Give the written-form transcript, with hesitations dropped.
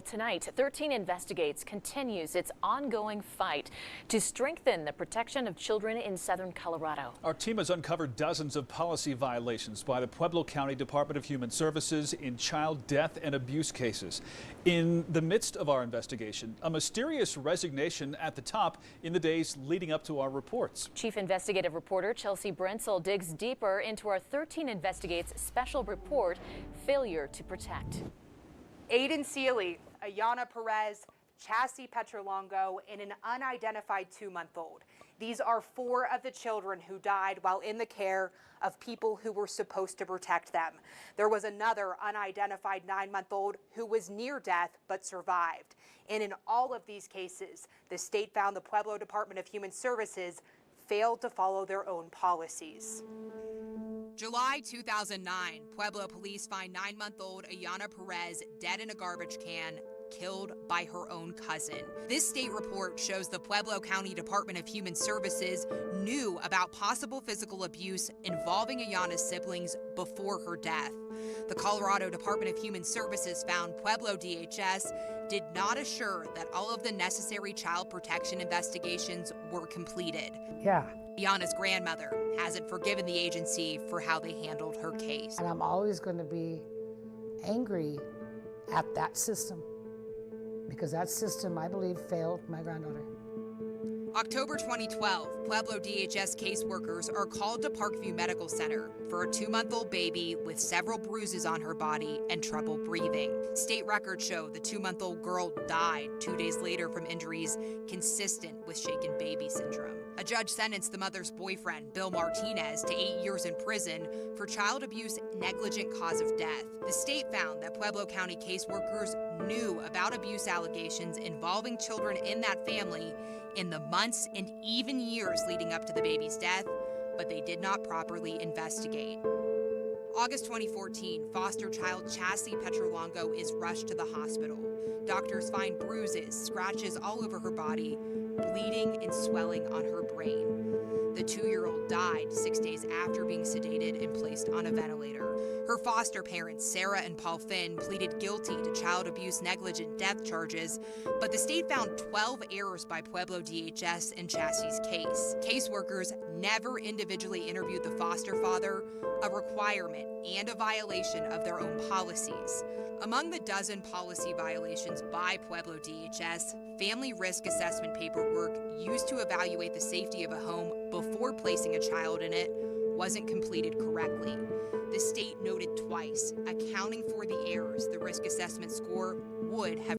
Tonight, 13 Investigates continues its ongoing fight to strengthen the protection of children in southern Colorado. Our team has uncovered dozens of policy violations by the Pueblo County Department of Human Services in child death and abuse cases. In the midst of our investigation, a mysterious resignation at the top in the days leading up to our reports. Chief investigative reporter Chelsea Brentzel digs deeper into our 13 Investigates special report, Failure to Protect. Aiden Seeley, Ayana Perez, Chassie Petrolongo, and an unidentified 2-month-old. These are 4 of the children who died while in the care of people who were supposed to protect them. There was another unidentified 9-month-old who was near death but survived. And in all of these cases, the state found the Pueblo Department of Human Services failed to follow their own policies. July 2009, Pueblo police find 9-month-old Ayana Perez dead in a garbage can, killed by her own cousin. This state report shows the Pueblo County Department of Human Services knew about possible physical abuse involving Ayana's siblings before her death. The Colorado Department of Human Services found Pueblo DHS did not assure that all of the necessary child protection investigations were completed. Ayana's grandmother hasn't forgiven the agency for how they handled her case. And I'm always going to be angry at that system, because that system, I believe, failed my granddaughter. October 2012, Pueblo DHS caseworkers are called to Parkview Medical Center for a 2-month-old baby with several bruises on her body and trouble breathing. State records show the 2-month-old girl died 2 days later from injuries consistent with shaken baby syndrome. A judge sentenced the mother's boyfriend, Bill Martinez, to 8 years in prison for child abuse negligent cause of death. The state found that Pueblo County caseworkers knew about abuse allegations involving children in that family in the months and even years leading up to the baby's death, but they did not properly investigate. August 2014, foster child Chassie Petrolongo is rushed to the hospital. Doctors find bruises, scratches all over her body, bleeding and swelling on her brain. The 2-year-old died 6 days after being sedated and placed on a ventilator. Her foster parents, Sarah and Paul Finn, pleaded guilty to child abuse negligent death charges, but the state found 12 errors by Pueblo DHS in Chassie's case. Caseworkers never individually interviewed the foster father, a requirement and a violation of their own policies. Among the dozen policy violations by Pueblo DHS, family risk assessment paperwork used to evaluate the safety of a home before placing a child in it wasn't completed correctly. The state noted twice, accounting for the errors, the risk assessment score would have